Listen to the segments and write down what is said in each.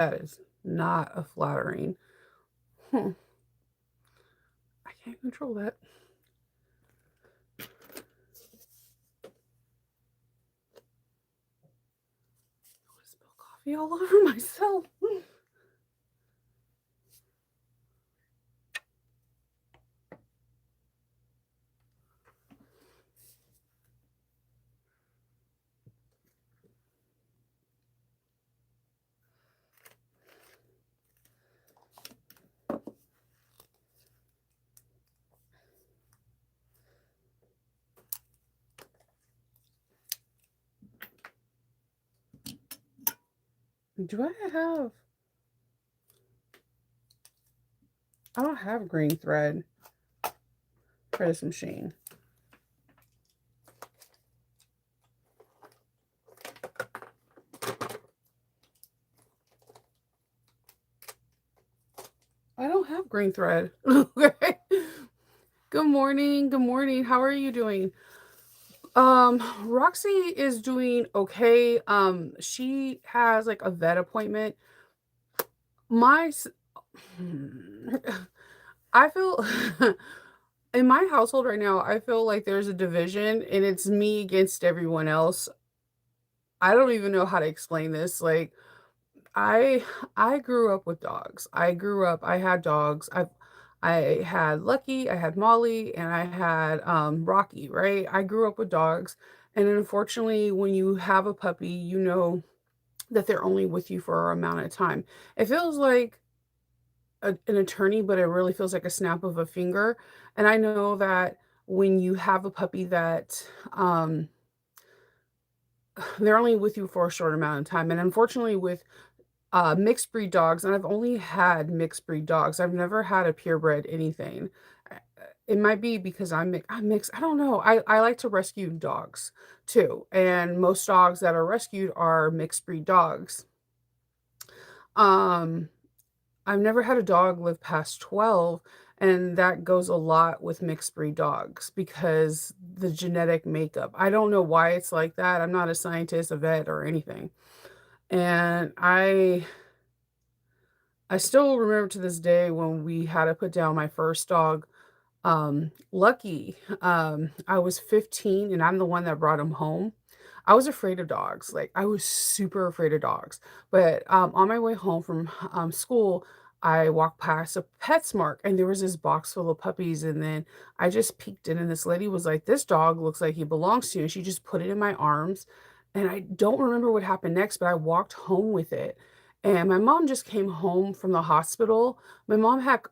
That is not a flattering. Hmm, I can't control that. I would spill coffee all over myself. Do I have I don't have green thread for this machine. I don't have green thread. Okay. Good morning. Good morning. How are you doing? Roxy is doing okay. She has like a vet appointment. My s- I feel in my household right now, I feel like there's a division and it's me against everyone else. I don't even know how to explain this. Like I I grew up with dogs. I had dogs. I had Lucky, I had Molly, and I had Rocky, right? I grew up with dogs. And unfortunately, when you have a puppy, you know that they're only with you for a amount of time. It feels like an attorney, but it really feels like a snap of a finger. And I know that when you have a puppy that they're only with you for a short amount of time. And unfortunately, with mixed breed dogs, and I've only had mixed breed dogs. I've never had a purebred anything. It might be because I'm mixed. I don't know. I like to rescue dogs too, and most dogs that are rescued are mixed breed dogs. Um, I've never had a dog live past 12, and that goes a lot with mixed breed dogs because the genetic makeup. I don't know why it's like that. I'm not a scientist, a vet, or anything. And I still remember to this day when we had to put down my first dog, Lucky. I was 15 and I'm the one that brought him home. I was afraid of dogs. Like I was super afraid of dogs. But on my way home from school, I walked past a PetSmart and there was this box full of puppies. And then I just peeked in and this lady was like, "This dog looks like he belongs to you." And she just put it in my arms. And I don't remember what happened next, but I walked home with it. And my mom just came home from the hospital. My mom had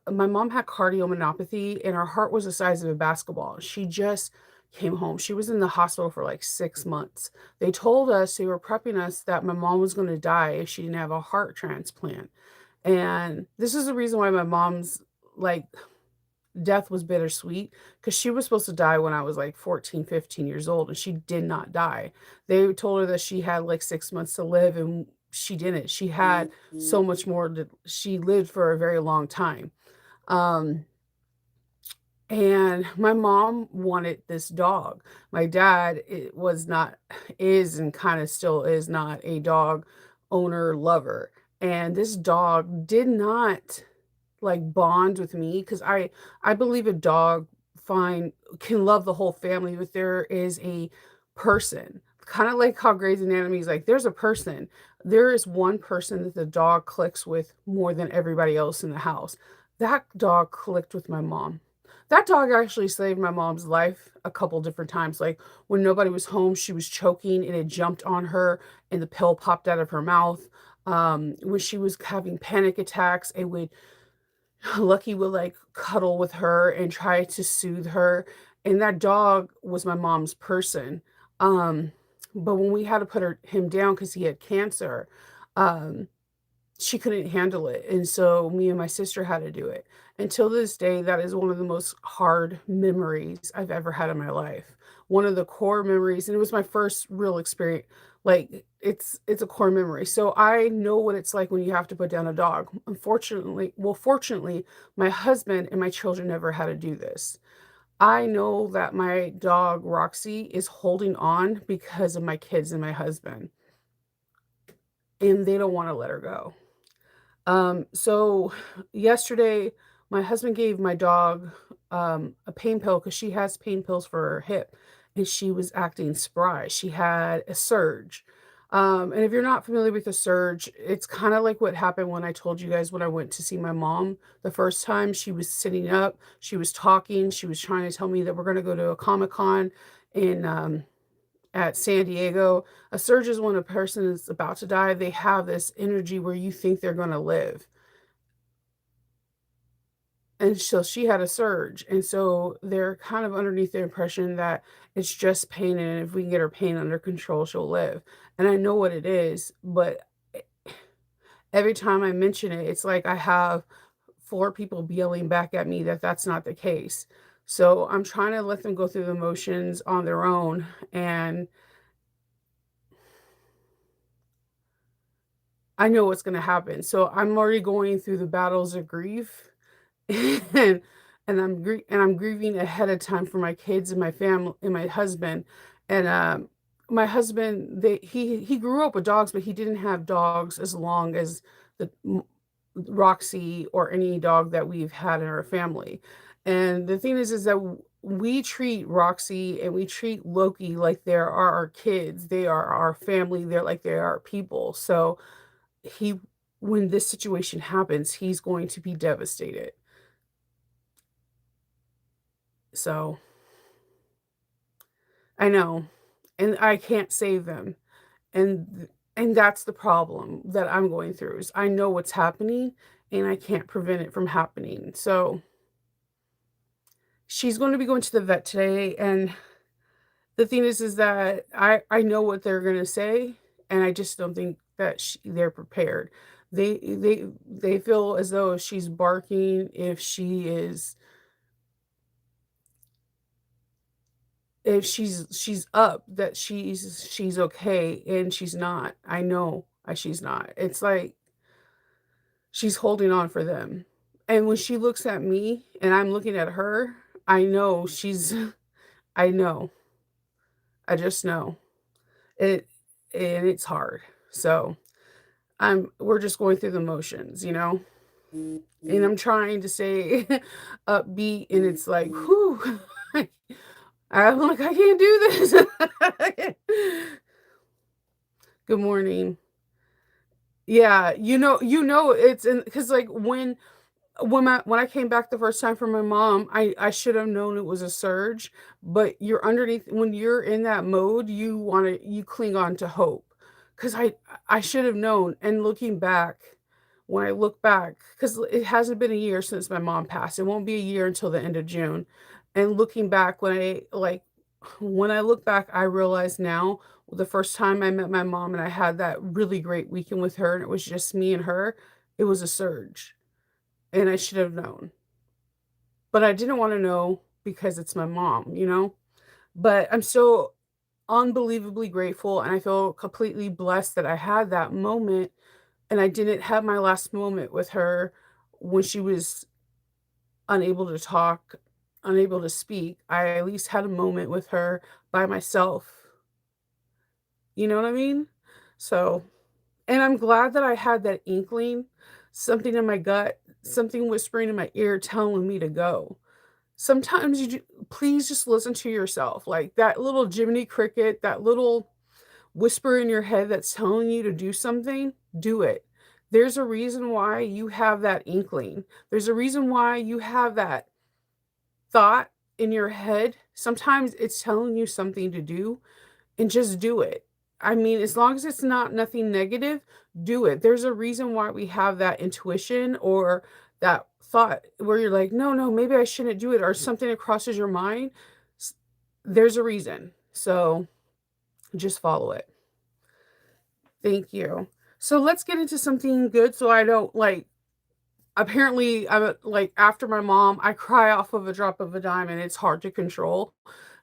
cardiomyopathy and her heart was the size of a basketball. She just came home. She was in the hospital for like 6 months. They told us, they were prepping us that my mom was gonna die if she didn't have a heart transplant. And this is the reason why my mom's, like, death was bittersweet, because she was supposed to die when I was, like, 14, 15 years old, and she did not die. They told her that she had, like, 6 months to live, and she didn't. She had so much more to she lived for a very long time. Um, and my mom wanted this dog. My dad was not is and kinda still is not a dog owner lover, and this dog did not like, bond with me because I believe a dog find can love the whole family, but there is a person, kinda like how Grey's Anatomy is like, there's a person. There is one person that the dog clicks with more than everybody else in the house. That dog clicked with my mom. That dog actually saved my mom's life a couple different times, like, when nobody was home, she was choking, and it jumped on her, and the pill popped out of her mouth. When she was having panic attacks, it would Lucky would, like, cuddle with her and try to soothe her, and that dog was my mom's person. Um, but when we had to put him down because he had cancer, um, she couldn't handle it, and so me and my sister had to do it. Until this day, that is one of the most hard memories I've ever had in my life. One of the core memories, and it was my first real experience. Like, it's a core memory, so I know what it's like when you have to put down a dog. Fortunately, my husband and my children never had to do this. I know that my dog, Roxy, is holding on because of my kids and my husband, and they don't wanna let her go. So yesterday, my husband gave my dog a pain pill because she has pain pills for her hip, and she was acting spry. She had a surge. And if you're not familiar with a surge, it's kind of like what happened when I told you guys when I went to see my mom the first time. She was sitting up, she was talking, she was trying to tell me that we're going to go to a Comic Con in at San Diego. A surge is when a person is about to die. They have this energy where you think they're going to live, and so she had a surge, and so they're kind of underneath the impression that it's just pain, and if we can get her pain under control, she'll live. And I know what it is, but every time I mention it, it's like I have 4 people yelling back at me that that's not the case. So I'm trying to let them go through the motions on their own, and I know what's gonna happen. So I'm already going through the battles of grief, and I'm grieving ahead of time for my kids and my family and my husband. And my husband, he grew up with dogs, but he didn't have dogs as long as the Roxy or any dog that we've had in our family. And the thing is that we treat Roxy and we treat Loki like they are our kids. They are our family. They're like they are our people. So he when this situation happens, he's going to be devastated. So, I know, and I can't save them, and that's the problem that I'm going through is I know what's happening, and I can't prevent it from happening. So, she's gonna be going to the vet today, and the thing is that I know what they're gonna say, and I just don't think that they're prepared. They feel as though if she's barking, if she's up, that she's okay, and she's not. I know, she's not. It's like she's holding on for them. And when she looks at me and I'm looking at her, I know she's I know. I just know. It and it's hard. So, we're just going through the motions, you know? And I'm trying to stay upbeat, and it's like, whew. I'm like, I can't do this. Good morning. Yeah, it's in because like, when I came back the first time from my mom, I should have known it was a surge, but you're underneath when you're in that mode, you cling on to hope. 'Cause I should have known, and looking back, when I look back, because it hasn't been a year since my mom passed, it won't be a year until the end of June, and looking back, when I look back, I realize now, the first time I met my mom and I had that really great weekend with her, and it was just me and her, it was a surge. And I should have known. But I didn't wanna know because it's my mom, you know? But I'm so unbelievably grateful, and I feel completely blessed that I had that moment, and I didn't have my last moment with her when she was unable to talk, unable to speak. I at least had a moment with her by myself, you know what I mean? So and I'm glad that I had that inkling, something in my gut, something whispering in my ear telling me to go. Sometimes please just listen to yourself, like, that little Jiminy Cricket, that little whisper in your head that's telling you to do something, do it. There's a reason why you have that inkling. There's a reason why you have that thought in your head. Sometimes it's telling you something to do, and just do it. I mean, as long as it's not nothing negative, do it. There's a reason why we have that intuition or that thought where you're like, "No, no, maybe I shouldn't do it," or something that crosses your mind. S There's a reason. So, just follow it. Thank you. So, let's get into something good so I don't, apparently, like, after my mom, I cry off of a drop of a dime, and it's hard to control.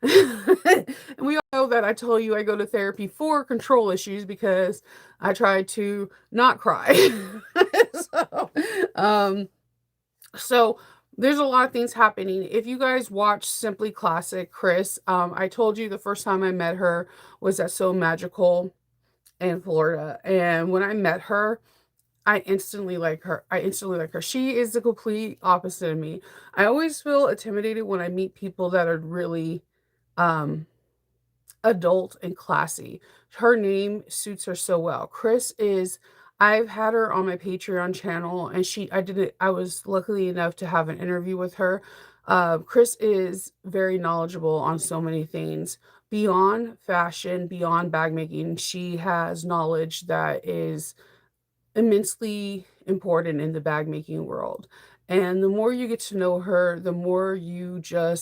And we all know that I told you I go to therapy for control issues because I try to not cry. So, um, so there's a lot of things happening. If you guys watch Simply Classic, Chris, I told you the first time I met her was at So Magical in Florida. And when I met her, I instantly like her. She is the complete opposite of me. I always feel intimidated when I meet people that are really, um, adult and classy. Her name suits her so well. Chris is I've had her on my Patreon channel, and I was lucky enough to have an interview with her. Chris is very knowledgeable on so many things beyond fashion, beyond bag making. She has knowledge that is immensely important in the bag making world. And the more you get to know her, the more you can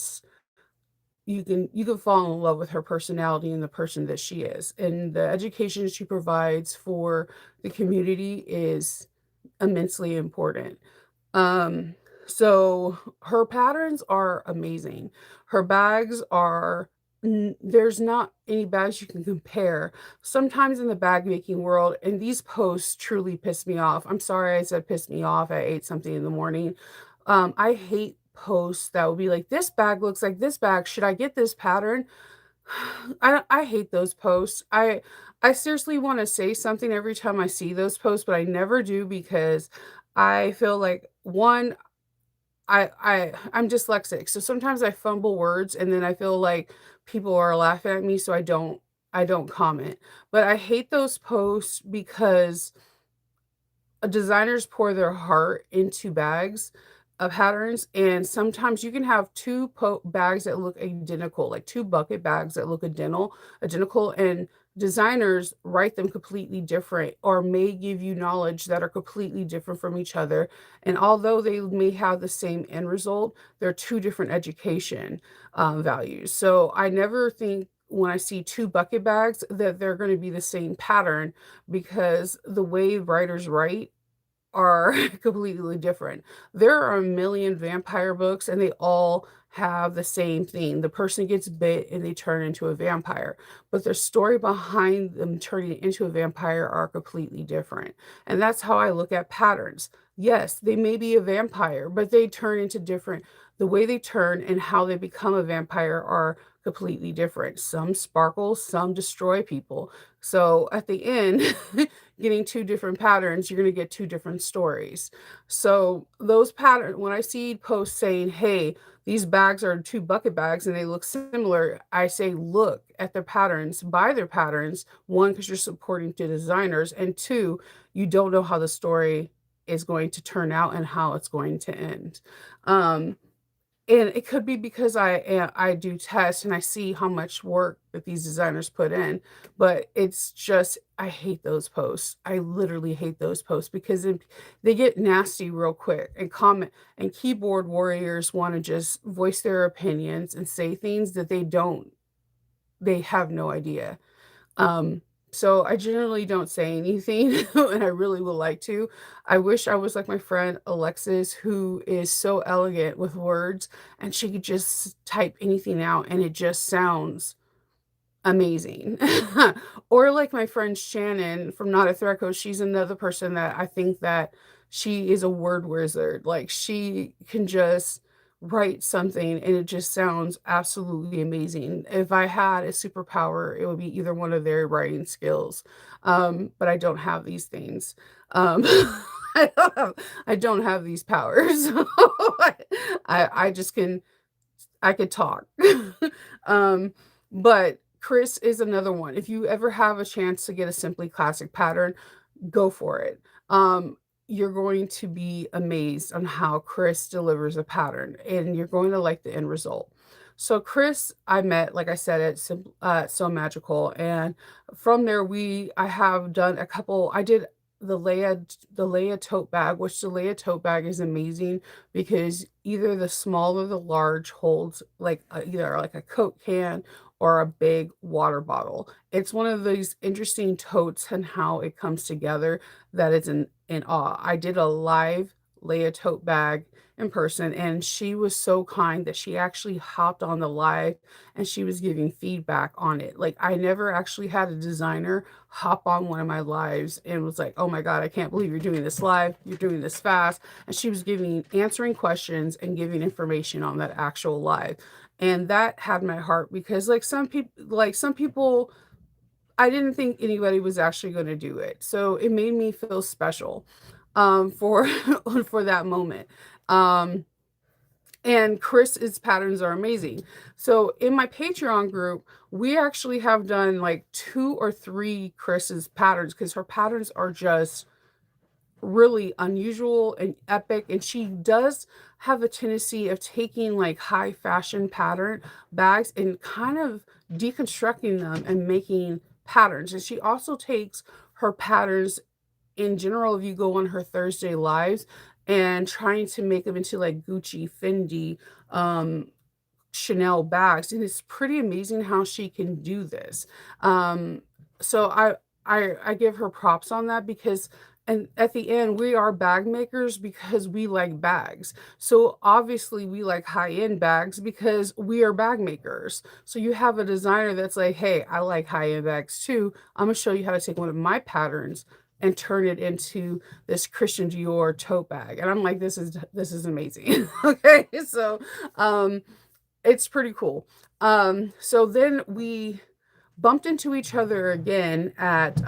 fall in love with her personality and the person that she is. And the education she provides for the community is immensely important. Um, so her patterns are amazing. Her bags are there's not any bags you can compare. Sometimes in the bag making world, and these posts truly piss me off. I'm sorry I said piss me off. I ate something in the morning. I hate posts that will be like, this bag looks like this bag. Should I get this pattern? I hate those posts. I seriously want to say something every time I see those posts, but I never do because I feel like one, I'm dyslexic. So sometimes I fumble words and then I feel like people are laughing at me, so I don't comment. But I hate those posts because designers pour their heart into bags of patterns, and sometimes you can have bags that look identical, like two bucket bags that look identical, and designers write them completely different or may give you knowledge that are completely different from each other. And although they may have the same end result, they're two different education values. So I never think when I see two bucket bags that they're going to be the same pattern, because the way writers write are completely different. There are a million vampire books and they all have the same thing. The person gets bit and they turn into a vampire, but the story behind them turning into a vampire are completely different. And that's how I look at patterns. Yes, they may be a vampire, but they turn into different. The way they turn and how they become a vampire are completely different. Some sparkle, some destroy people. So at the end, getting two different patterns, you're going to get two different stories. So those patterns, when I see posts saying, hey, these bags are two bucket bags and they look similar, I say, look at their patterns, buy their patterns. One, because you're supporting the designers, and two, you don't know how the story is going to turn out and how it's going to end. Um, and it could be because I do tests and I see how much work that these designers put in, but it's just I hate those posts. I literally hate those posts because they get nasty real quick, and keyboard warriors wanna just voice their opinions and say things that they have no idea. Um, so I generally don't say anything, and I really would like to. I wish I was like my friend Alexis, who is so elegant with words, and she could just type anything out and it just sounds amazing. Or like my friend Shannon from Not a Threat Coach, she's another person that I think that she is a word wizard. Like, she can just write something and it just sounds absolutely amazing. If I had a superpower, it would be either one of their writing skills. But I don't have these things. Um, I don't have these powers. I just can I could talk. Um, but Chris is another one. If you ever have a chance to get a Simply Classic pattern, go for it. You're going to be amazed on how Chris delivers a pattern, and you're going to like the end result. So Chris, I met, like I said, at So Magical, and from there I have done a couple. I did the Leia tote bag, which the Leia tote bag is amazing because either the small or the large holds either like a Coke can or a big water bottle. It's one of these interesting totes and how it comes together that is in awe. I did a live Leia tote bag in person, and she was so kind that she actually hopped on the live and she was giving feedback on it. Like, I never actually had a designer hop on one of my lives and was like, "Oh my god, I can't believe you're doing this live. You're doing this fast." And she was answering questions and giving information on that actual live. And that had my heart because some people I didn't think anybody was actually going to do it. So it made me feel special. for for that moment. Um, and Chris's patterns are amazing. So in my Patreon group, we actually have done like 2 or 3 Chris's patterns because her patterns are just really unusual and epic. And she does have a tendency of taking like high fashion pattern bags and kind of deconstructing them and making patterns. And she also takes her patterns in general, if you go on her Thursday lives and trying to make them into like Gucci, Fendi, um, Chanel bags, and it's pretty amazing how she can do this. Um, so I give her props on that because and at the end we are bag makers because we like bags. So obviously we like high-end bags because we are bag makers. So you have a designer that's like, "Hey, I like high-end bags too. I'm gonna show you how to take one of my patterns and turn it into this Christian Dior tote bag." And I'm like, this is amazing." Okay. So um it's pretty cool. So then we bumped into each other again at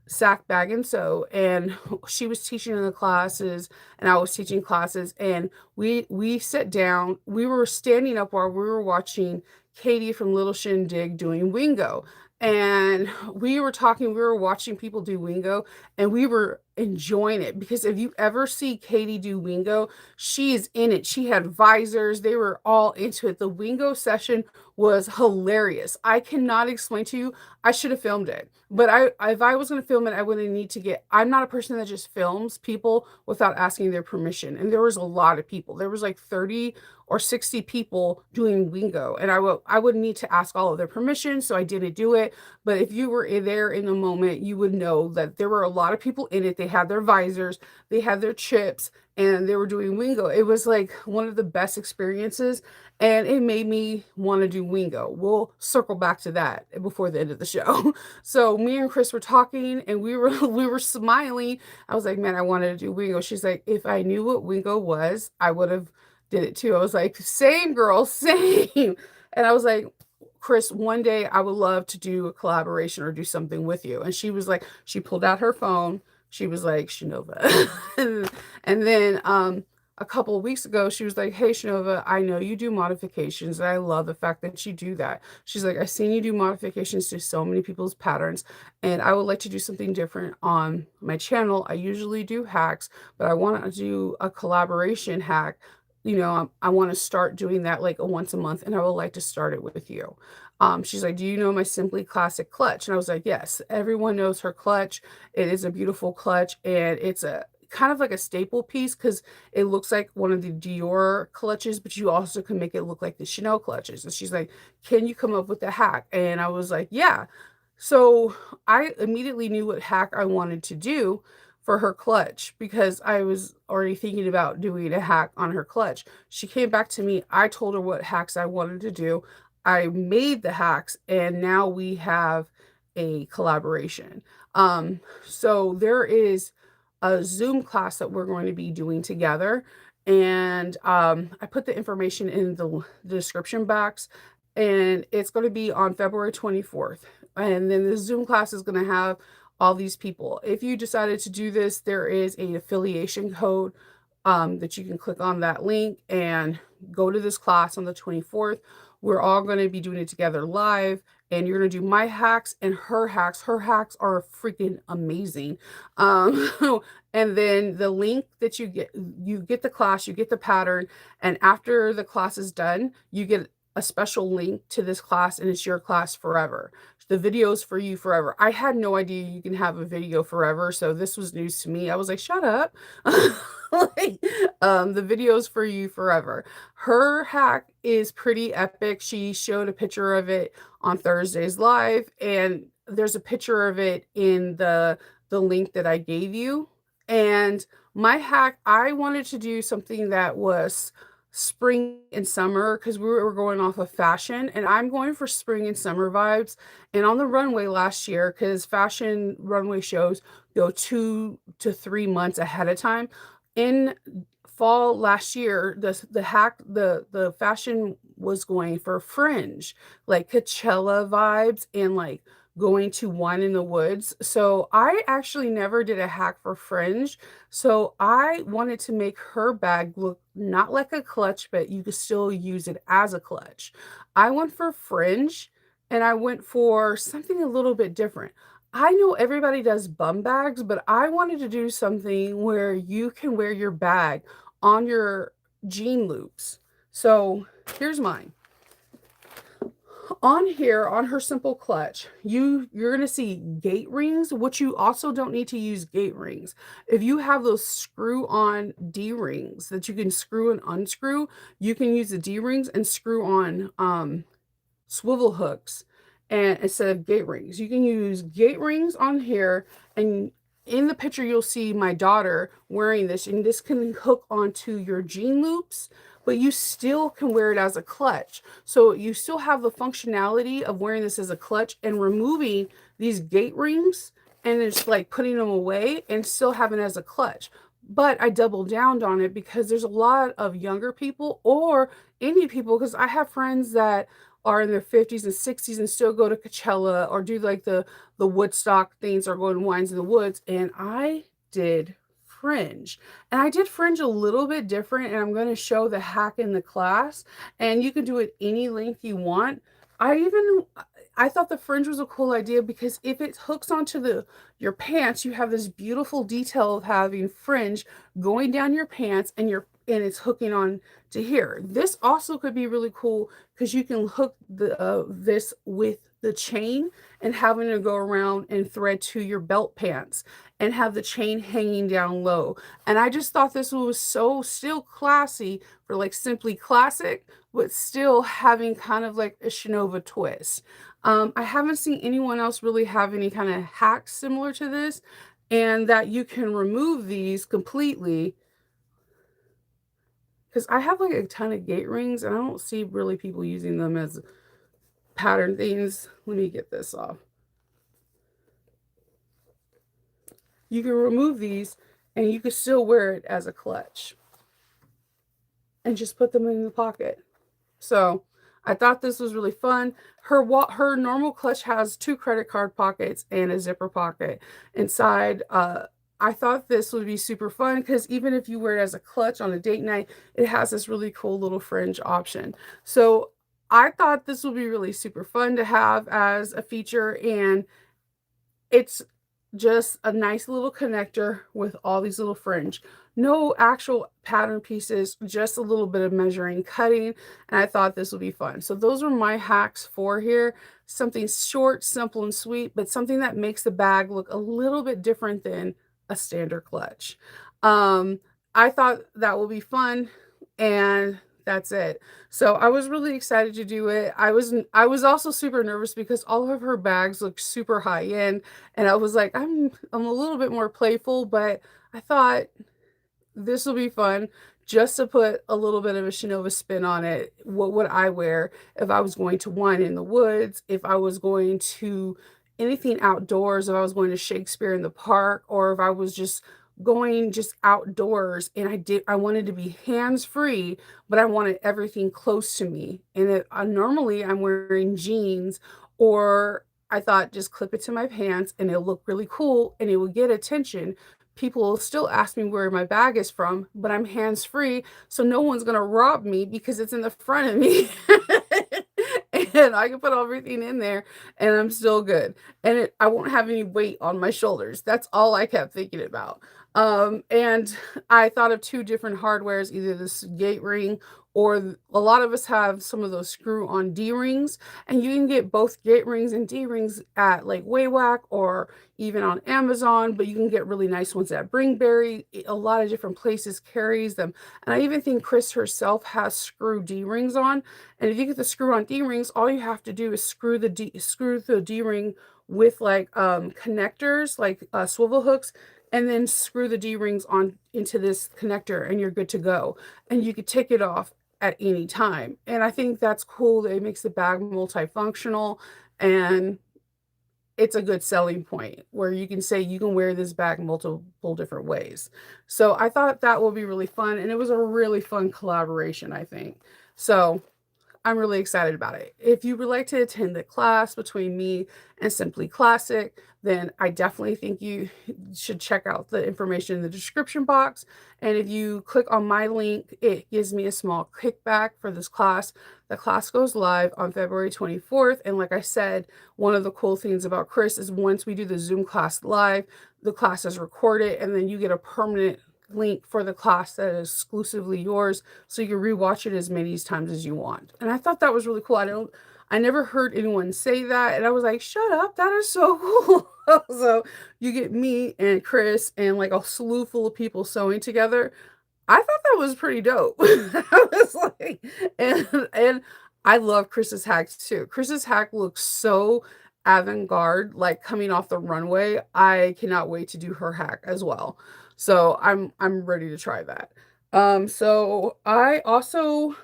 Sack Bag and Sew, and she was teaching in the classes, and I was teaching classes, and we sat down. We were standing up while we were watching Katie from Little Shindig doing Wingo, and we were talking. We were watching people do Wingo, and we were enjoying it because if you ever see Katie do Wingo, she is in it. She had visors. They were all into it. The Wingo session was hilarious. I cannot explain to you. I should have filmed it. But if I was going to film it, I wouldn't need to get I'm not a person that just films people without asking their permission. And there was a lot of people. There was like 30 or 60 people doing Wingo, and I would need to ask all of their permission, so I didn't do it. But if you were there in the moment, you would know that there were a lot of people in it. They had their visors, they had their chips, and they were doing Wingo. It was like one of the best experiences, and it made me want to do Wingo. We'll circle back to that before the end of the show. So me and Chris were talking, and we were we were smiling. I was like, "Man, I wanted to do Wingo." She's like, "If I knew what Wingo was, I would have did it too." I was like, "Same, girl, same." And I was like, "Chris, one day I would love to do a collaboration or do something with you." And she was like, she pulled out her phone. She was like, "Shanova." And then a couple of weeks ago, she was like, "Hey, Shanova, I know you do modifications, and I love the fact that you do that." She's like, "I've seen you do modifications to so many people's patterns, and I would like to do something different on my channel. I usually do hacks, but I want to do a collaboration hack. I want to start doing that like a once a month, and I would like to start it with you." She's like, "Do you know my Simply Classic clutch?" And I was like, "Yes, everyone knows her clutch. It is a beautiful clutch, and it's a kind of like a staple piece because it looks like one of the Dior clutches, but you also can make it look like the Chanel clutches." And she's like, "Can you come up with a hack?" And I was like, "Yeah." So I immediately knew what hack I wanted to do for her clutch because I was already thinking about doing a hack on her clutch. She came back to me. I told her what hacks I wanted to do. I made the hacks, and now we have a collaboration. So there is a Zoom class that we're going to be doing together. And I put the information in the description box, and it's going to be on February 24th. And then the Zoom class is going to have all these people. If you decided to do this, there is an affiliation code that you can click on that link and go to this class on the 24th. We're all going to be doing it together live, and you're going to do my hacks and her hacks. Her hacks are freaking amazing. And then the link that you get the class, you get the pattern, and after the class is done, you get a special link to this class, and it's your class forever. The videos for you forever. I had no idea you can have a video forever, so this was news to me. I was like, "Shut up." Like, the videos for you forever. Her hack is pretty epic. She showed a picture of it on Thursday's live, and there's a picture of it in the link that I gave you. And my hack, I wanted to do something that was spring and summer because we were going off of fashion, and I'm going for spring and summer vibes. And on the runway last year, because fashion runway shows go 2 to 3 months ahead of time, in fall last year, the fashion was going for fringe, like Coachella vibes and like going to one in the woods. So I actually never did a hack for fringe. So I wanted to make her bag look not like a clutch, but you could still use it as a clutch. I went for fringe and I went for something a little bit different. I know everybody does bum bags, but I wanted to do something where you can wear your bag on your jean loops. So here's mine. On here, on her simple clutch, you're gonna see gate rings, which you also don't need to use gate rings. If you have those screw-on D-rings that you can screw and unscrew, you can use the D-rings and screw on, swivel hooks and instead of gate rings. You can use gate rings on here, and in the picture you'll see my daughter wearing this, and this can hook onto your jean loops, but you still can wear it as a clutch. So you still have the functionality of wearing this as a clutch and removing these gate rings and it's like putting them away and still having it as a clutch. But I doubled down on it because there's a lot of younger people or any people, because I have friends that are in their 50s and 60s and still go to Coachella or do like the Woodstock things or go to Wines in the Woods. And I did fringe. And I did fringe a little bit different, and I'm going to show the hack in the class. And you can do it any length you want. I thought the fringe was a cool idea because if it hooks onto your pants, you have this beautiful detail of having fringe going down your pants and it's hooking on to here. This also could be really cool because you can hook this with the chain and having to go around and thread to your belt pants and have the chain hanging down low. And I just thought this was so still classy for like simply classic, but still having kind of like a Shinova twist. I haven't seen anyone else really have any kind of hacks similar to this, and that you can remove these completely. Because I have like a ton of gate rings and I don't see really people using them as pattern things. Let me get this off. You can remove these and you can still wear it as a clutch and just put them in the pocket. So I thought this was really fun. Her normal clutch has 2 credit card pockets and a zipper pocket inside. I thought this would be super fun because even if you wear it as a clutch on a date night, it has this really cool little fringe option. So I thought this would be really super fun to have as a feature, and it's just a nice little connector with all these little fringe. No actual pattern pieces, just a little bit of measuring, cutting, and I thought this would be fun. So those are my hacks for here. Something short, simple, and sweet, but something that makes the bag look a little bit different than a standard clutch. Um, I thought that would be fun, and that's it. So I was really excited to do it. I was also super nervous because all of her bags look super high end, and I was like, I'm a little bit more playful, but I thought this will be fun just to put a little bit of a Shinova spin on it. What would I wear if I was going to Wine in the Woods, if I was going to anything outdoors, if I was going to Shakespeare in the Park, or if I was just going just outdoors and I wanted to be hands-free, but I wanted everything close to me. And normally I'm wearing jeans, or I thought just clip it to my pants and it'll look really cool and it will get attention. People will still ask me where my bag is from, but I'm hands-free, so no one's gonna rob me because it's in the front of me. And I can put everything in there and I'm still good. And I won't have any weight on my shoulders. That's all I kept thinking about. And I thought of 2 different hardwares, either this gate ring or a lot of us have some of those screw-on D-rings, and you can get both gate rings and D-rings at like Waywack or even on Amazon, but you can get really nice ones at Bringberry. A lot of different places carries them. And I even think Chris herself has screw D-rings on. And if you get the screw-on D-rings, all you have to do is screw the D-ring with like connectors, like swivel hooks, and then screw the D-rings on into this connector and you're good to go. And you could take it off at any time. And I think that's cool. That it makes the bag multifunctional, and it's a good selling point where you can say you can wear this bag multiple different ways. So I thought that would be really fun, and it was a really fun collaboration, I think. So I'm really excited about it. If you would like to attend the class between me and Simply Classic, then I definitely think you should check out the information in the description box. And if you click on my link, it gives me a small kickback for this class. The class goes live on February 24th. And like I said, one of the cool things about Chris is once we do the Zoom class live, the class is recorded and then you get a permanent link for the class that is exclusively yours so you can rewatch it as many times as you want. And I thought that was really cool. I never heard anyone say that and I was like, "Shut up, that is so cool." So, you get me and Chris and like a slew full of people sewing together. I thought that was pretty dope. I was like and I love Chris's hacks too. Chris's hack looks so avant-garde, like coming off the runway. I cannot wait to do her hack as well. So I'm ready to try that. So I also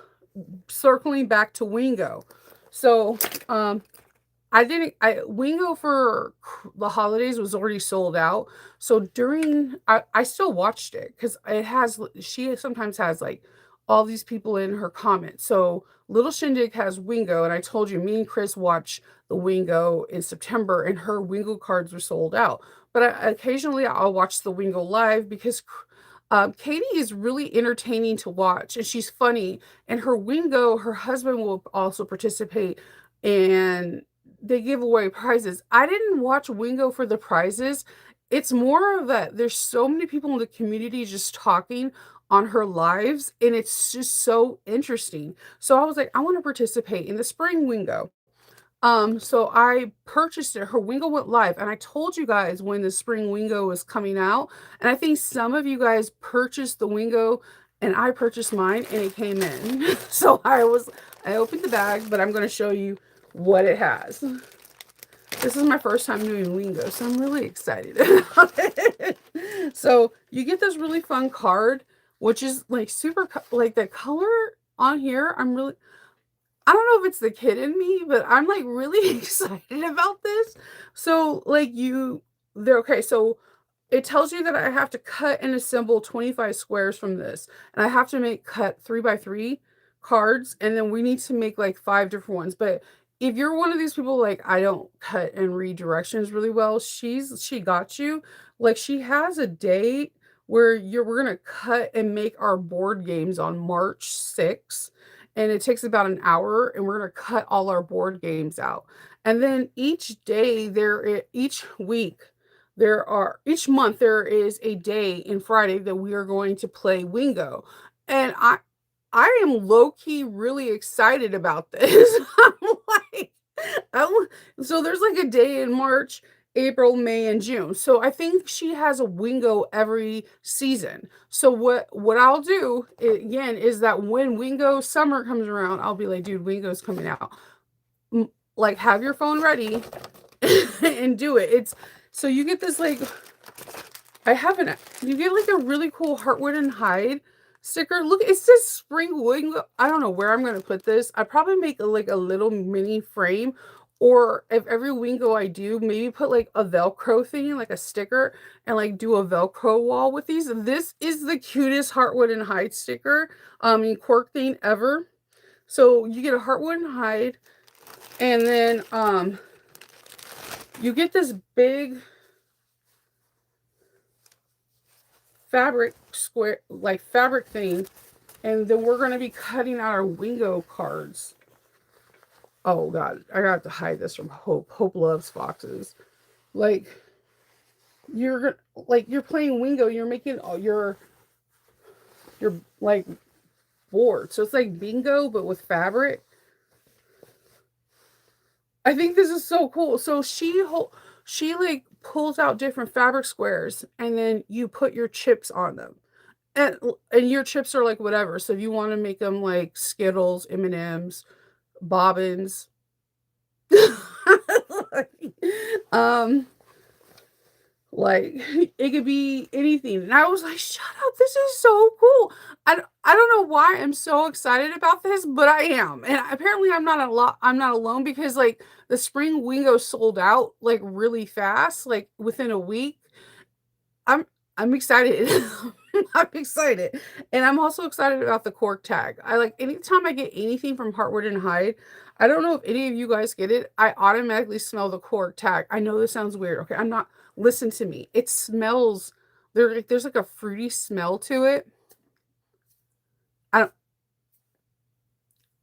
circling back to Wingo. So I didn't I Wingo for the holidays was already sold out. So during I still watched it because it has she sometimes has like all these people in her comments. So Little Shindig has Wingo, and I told you me and Chris watched the Wingo in September, and her Wingo cards were sold out. But occasionally I'll watch the Wingo live because Katie is really entertaining to watch, and she's funny. And her Wingo, her husband will also participate, and they give away prizes. I didn't watch Wingo for the prizes. It's more of that there's so many people in the community just talking on her lives, and it's just so interesting. So I was like, I want to participate in the spring Wingo. So I purchased it. Her Wingo went live, and I told you guys when the spring Wingo was coming out. And I think some of you guys purchased the Wingo, and I purchased mine, and it came in. So I opened the bag, but I'm going to show you what it has. This is my first time doing Wingo, so I'm really excited about it. So you get this really fun card, which is like like the color on here. I don't know if it's the kid in me, but I'm like really excited about this. So like they're okay. So it tells you that I have to cut and assemble 25 squares from this, and I have to cut 3 by 3 cards, and then we need to make like 5 different ones. But if you're one of these people like I don't cut and read directions really well, she got you. Like she has a date where we're gonna cut and make our board games on March 6th, and it takes about an hour, and we're gonna cut all our board games out. And then each week each month there is a day in Friday that we are going to play Wingo. And I am low key really excited about this. I'm like, so there's like a day in March, April, May, and June. So I think she has a Wingo every season. So what I'll do again is that when Wingo summer comes around, I'll be like, dude, Wingo's coming out. Like have your phone ready and do it. It's so you get this like you get like a really cool Heartwood and Hide sticker. Look, it says Spring Wingo. I don't know where I'm gonna put this. I probably make like a little mini frame, or if every Wingo I do, maybe put like a Velcro thing, like a sticker, and like do a Velcro wall with these. This is the cutest Heartwood and Hide sticker, and cork thing ever. So you get a Heartwood and Hide, and then you get this big fabric thing, and then we're going to be cutting out our Wingo cards. Oh god, I got to hide this from Hope loves foxes. Like you're playing Wingo, you're making all your like board, so it's like bingo but with fabric. I think this is so cool. So she like pulls out different fabric squares, and then you put your chips on them. And your chips are like whatever. So if you want to make them like Skittles, M&Ms, Bobbins, um, like it could be anything. And I was like, shut up, this is so cool. I don't know why I'm so excited about this, but I am. And apparently I'm not alone because like the spring Wingo sold out like really fast, like within a week. I'm excited. I'm excited. And I'm also excited about the cork tag. I like anytime I get anything from Heartwood and Hyde, I don't know if any of you guys get it. I automatically smell the cork tag. I know this sounds weird. Okay, I'm not listen to me. It smells there's like a fruity smell to it. I don't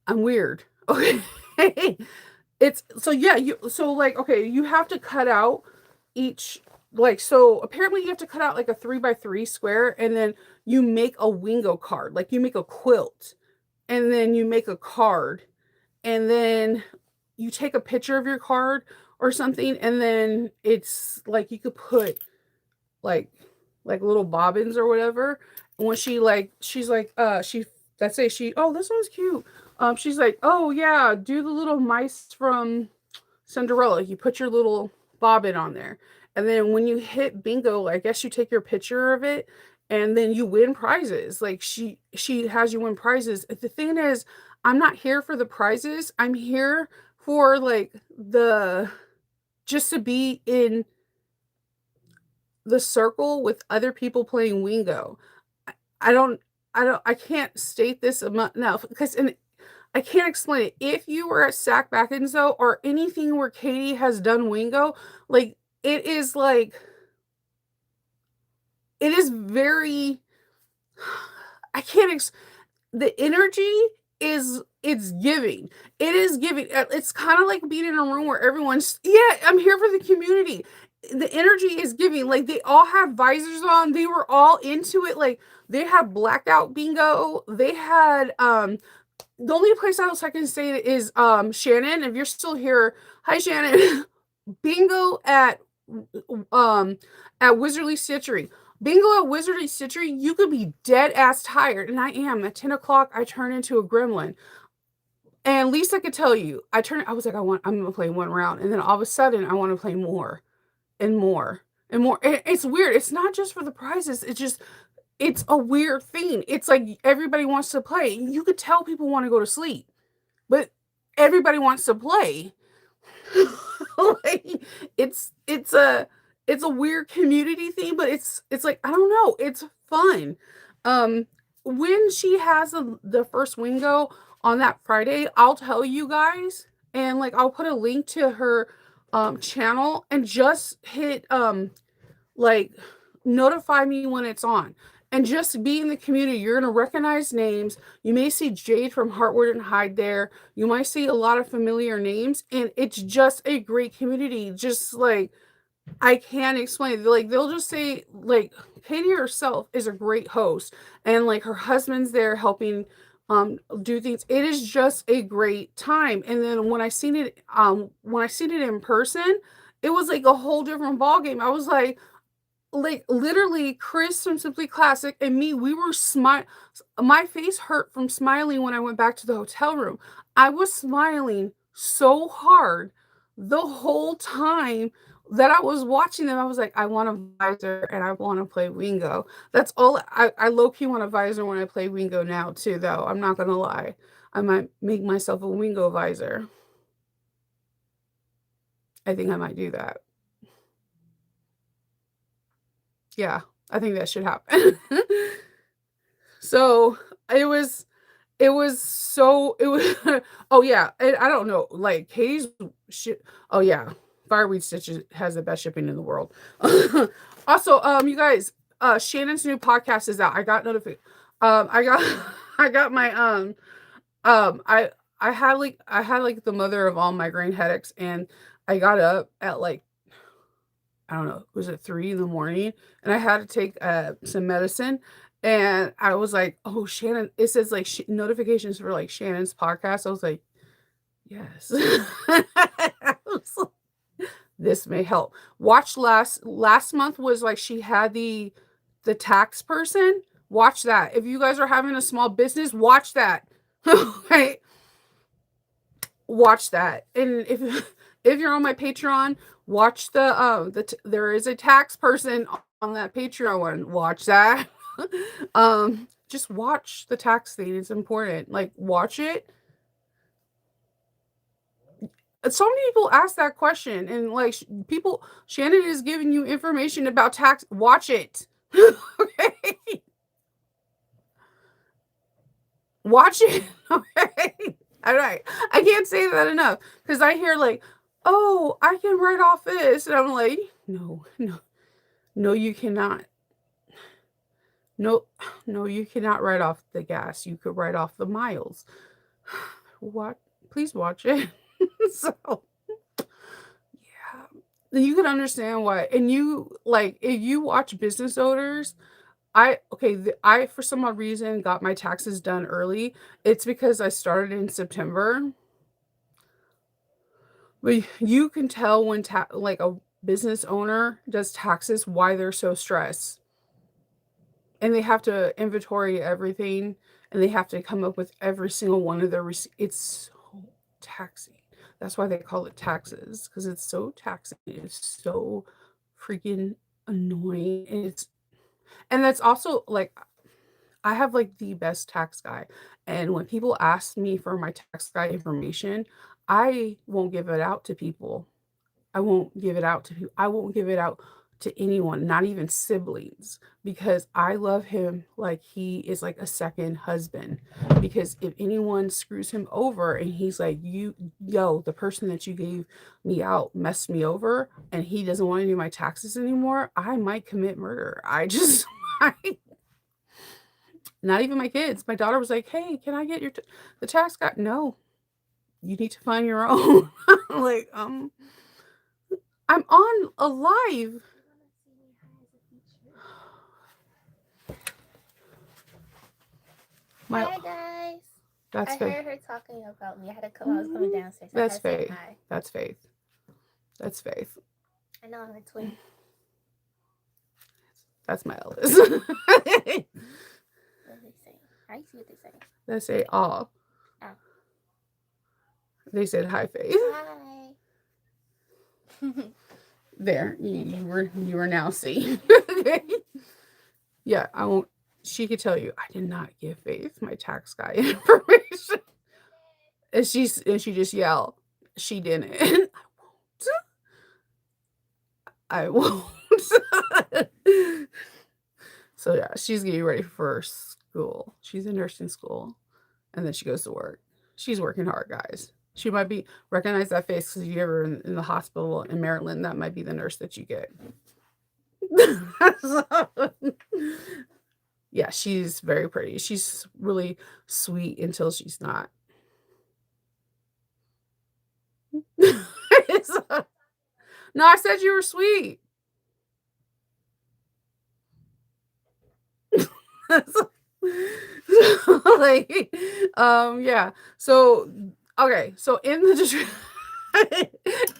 I'm weird. Okay. It's so yeah, you so like okay, you have to cut out each like so apparently you have to cut out like a 3 by 3 square and then you make a wingo card. Like you make a quilt and then you make a card and then you take a picture of your card or something and then it's like you could put like little bobbins or whatever. And when she's like she let's say she oh this one's cute. She's like, oh yeah, do the little mice from Cinderella. You put your little bobbin on there. And then when you hit bingo, I guess you take your picture of it and then you win prizes. Like she has you win prizes. The thing is, I'm not here for the prizes. I'm here for like the just to be in the circle with other people playing Wingo. I, I don't I can't state this enough because and I can't explain it. If you were at Sack Beckinsale or anything where Katie has done Wingo, like it is like it is very I can't the energy is it's giving. It is giving. It's kind of like being in a room where everyone's yeah, I'm here for the community. The energy is giving. Like they all have visors on. They were all into it. Like they had blackout bingo. They had the only place else I can say it is Shannon. If you're still here, hi Shannon. Bingo um at Wizardly Stitchery. Bingo at Wizardly Stitchery, you could be dead ass tired, and I am. At 10 o'clock, I turn into a gremlin. And Lisa could tell you, I was like, I'm gonna play one round, and then all of a sudden, I want to play more and more and more. It's weird. It's not just for the prizes. It's just it's a weird thing. It's like everybody wants to play. You could tell people want to go to sleep, but everybody wants to play. Like, it's a weird community thing, but it's like I don't know, it's fun. Um, when she has the first Wingo on that Friday, I'll tell you guys, and like I'll put a link to her channel and just hit like notify me when it's on. And just be in the community. You're gonna recognize names. You may see Jade from Heartwood and Hyde there. You might see a lot of familiar names, and it's just a great community. Just like I can't explain. Like they'll just say, like Katie herself is a great host, and like her husband's there helping do things. It is just a great time. And then when I seen it in person, it was like a whole different ball game. I was like literally Chris from Simply Classic and me, we were my face hurt from smiling when I went back to the hotel room. I was smiling so hard the whole time that I was watching them. I was like, I want a visor and I want to play Wingo. That's all I low-key want a visor when I play Wingo now too, though. I'm not gonna lie. I might make myself a Wingo visor. I think I might do that. Yeah, I think that should happen. So, it was it was oh, yeah, and I don't know, like, Katie's shi oh, yeah, Fireweed Stitches has the best shipping in the world. Also, you guys, Shannon's new podcast is out. I got I got I got my, I had, like, the mother of all migraine headaches, and I got up at, like, I don't know, was it 3 in the morning? And I had to take, some medicine, and I was like, "Oh, Shannon" it says, like, sh notifications for, like, Shannon's podcast. I was like, "Yes." I was like, "This may help." Watch last month was, like, she had the tax person. Watch that. If you guys are having a small business, watch that. Okay? Watch that. And if if you're on my Patreon, watch there is a tax person on that Patreon one. Watch that. Just watch the tax thing. It's important. Like watch it. So many people ask that question and like Shannon is giving you information about tax. Watch it. Okay. Watch it. Okay. All right. I can't say that enough because I hear like, oh, I can write off this. And I'm like, no, no, no, you cannot. No, no, you cannot write off the gas. You could write off the miles. What? Please watch it. So, yeah. You can understand why. And you, like, if you watch business owners, I for some odd reason got my taxes done early. It's because I started in September. But you can tell when like a business owner does taxes why they're so stressed. And they have to inventory everything and they have to come up with every single one of their it's so taxing. That's why they call it taxes because it's so taxing. It's so freaking annoying. And that's also like I have like the best tax guy. And when people ask me for my tax guy information, I won't give it out to people. I won't give it out to people. I won't give it out to anyone, not even siblings, because I love him like he is like a second husband. Because if anyone screws him over and he's like, the person that you gave me out messed me over and he doesn't want to do my taxes anymore, I might commit murder. I just, I, not even my kids. My daughter was like, hey, can I get the tax guy? No, you need to find your own. Like, I'm on a live. My Hi guys. That's I Faith. heard her talking about me. I had to come. I was coming downstairs. I That's had to say Faith. hi. That's Faith. That's Faith. I know I'm a twin. That's my eldest. What are they saying? I see what they say. They say aw. Oh. They said hi, Faith. Hi. There, you were now seen. Yeah, I won't. She could tell you I did not give Faith my tax guy information, and she just yelled. She didn't. I won't. So yeah, she's getting ready for school. She's in nursing school, and then she goes to work. She's working hard, guys. She might be recognize that face because you ever in the hospital in Maryland. That might be the nurse that you get. So, yeah, she's very pretty. She's really sweet until she's not. No, I said you were sweet. Like, yeah. So, okay. So in the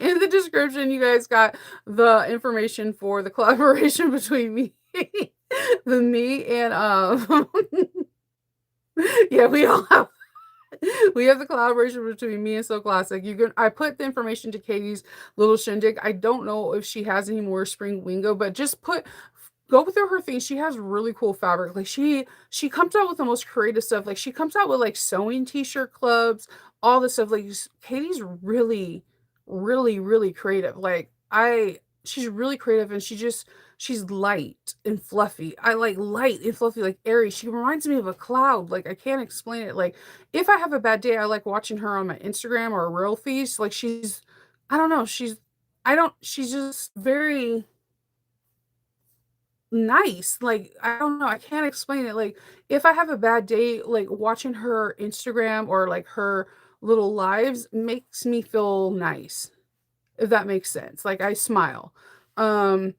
in the description, you guys got the information for the collaboration between me and yeah, we have the collaboration between me and So Classic. I put the information to Katie's little shindig. I don't know if she has any more spring wingo, but just go through her thing. She has really cool fabric. Like she comes out with the most creative stuff. Like she comes out with like sewing t-shirt clubs, all this stuff. Like Katie's really, really, really creative. She's really creative and she's light and fluffy. I like light and fluffy, like airy. She reminds me of a cloud. Like I can't explain it. Like if I have a bad day, I like watching her on my Instagram or real feeds. Like I don't know, she's just very nice. Like I don't know, I can't explain it. Like if I have a bad day, like watching her Instagram or like her little lives makes me feel nice, if that makes sense. Like I smile. Um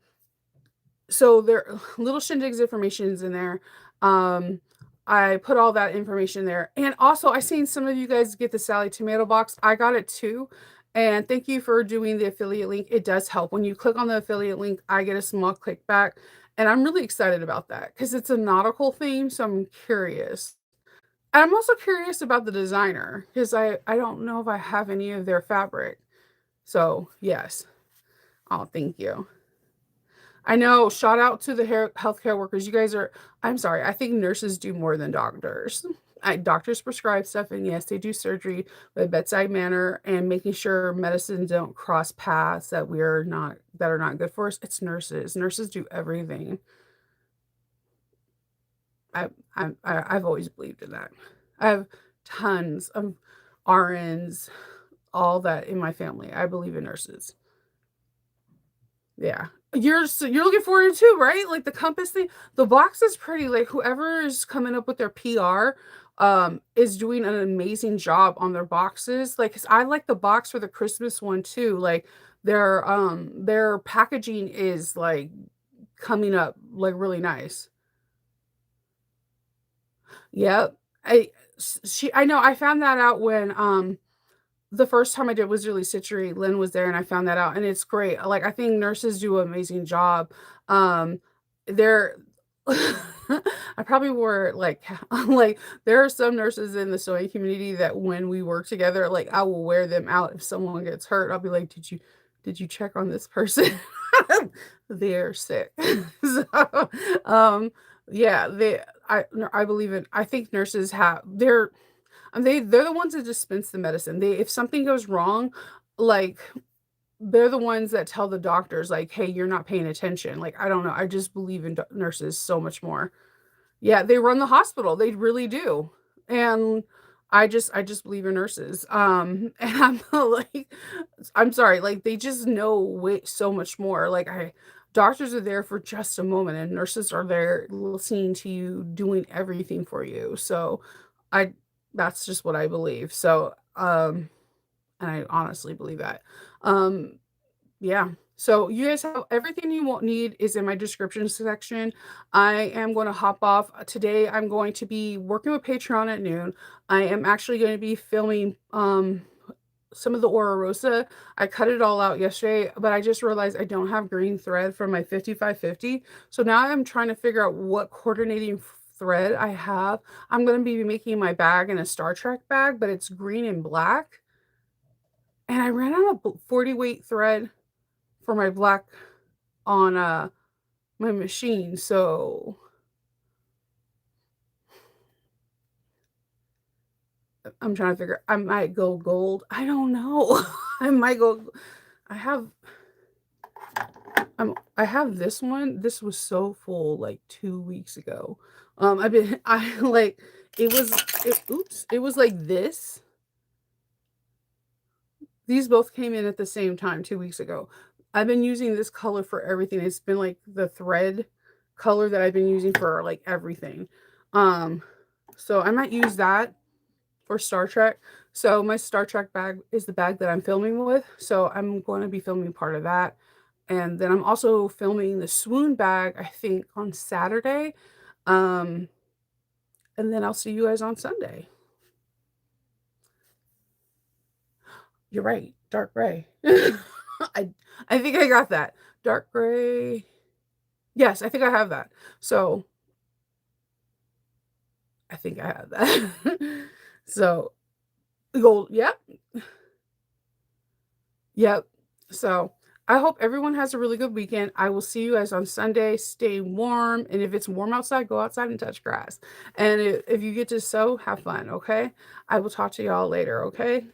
so there little shindigs information is in there. I put all that information there. And also I seen some of you guys get the Sally tomato box. I got it too. And thank you for doing the affiliate link. It does help. When you click on the affiliate link, I get a small kickback. And I'm really excited about that because it's a nautical theme. So I'm curious. And I'm also curious about the designer because I don't know if I have any of their fabric. So yes. Oh, thank you. I know. Shout out to the healthcare workers. You guys are, I'm sorry, I think nurses do more than doctors. Doctors prescribe stuff, and yes, they do surgery, but bedside manner and making sure medicine don't cross paths that that are not good for us. It's nurses. Nurses do everything. I've always believed in that. I have tons of RNs, all that in my family. I believe in nurses. Yeah. You're looking forward to too, right? Like the Compass thing. The box is pretty. Like whoever is coming up with their PR is doing an amazing job on their boxes. Like 'cause I like the box for the Christmas one too. Like their packaging is like coming up like really nice. Yep. I know I found that out when the first time I did was really Citrus, Lynn was there and I found that out, and it's great. Like, I think nurses do an amazing job. They're I probably wore like like, there are some nurses in the sewing community that when we work together, like, I will wear them out if someone gets hurt. I'll be like, "Did you check on this person?" They're sick. So, um, yeah, I believe in I think nurses have they're the ones that dispense the medicine. They if something goes wrong, like, they're the ones that tell the doctors, like, "Hey, you're not paying attention." Like, I don't know, I just believe in nurses so much more. Yeah, they run the hospital, they really do, and I just believe in nurses, and I'm like I'm sorry, like, they just know way so much more, like, I doctors are there for just a moment, and nurses are there listening to you, doing everything for you, so I that's just what I believe, so, and I honestly believe that, um yeah. So you guys have everything you won't need is in my description section. I am going to hop off. Today I'm going to be working with Patreon at noon. I am actually going to be filming some of the Aura Rosa. I cut it all out yesterday, but I just realized I don't have green thread for my 5550. So now I'm trying to figure out what coordinating thread I have. I'm going to be making my bag in a Star Trek bag, but it's green and black. And I ran out of 40 weight thread for my black on, my machine, so I'm trying to figure I might go gold. I don't know. I might go I have I have this one. This was so full, like, 2 weeks ago. I've been I, like it was it was like this. These both came in at the same time 2 weeks ago. I've been using this color for everything. It's been, like, the thread color that I've been using for, like, everything. Um, so I might use that for Star Trek. So my Star Trek bag is the bag that I'm filming with, so I'm gonna be filming part of that, and then I'm also filming the Swoon bag, I think, on Saturday, um, and then I'll see you guys on Sunday. You're right, dark gray. I I think I got that. Dark gray. Yes, I think I have that. So, I think I have that. So, gold yep, yep. So, I hope everyone has a really good weekend. I will see you guys on Sunday. Stay warm, and if it's warm outside, go outside and touch grass. And if you get to sew, have fun, okay? I will talk to y'all later, okay?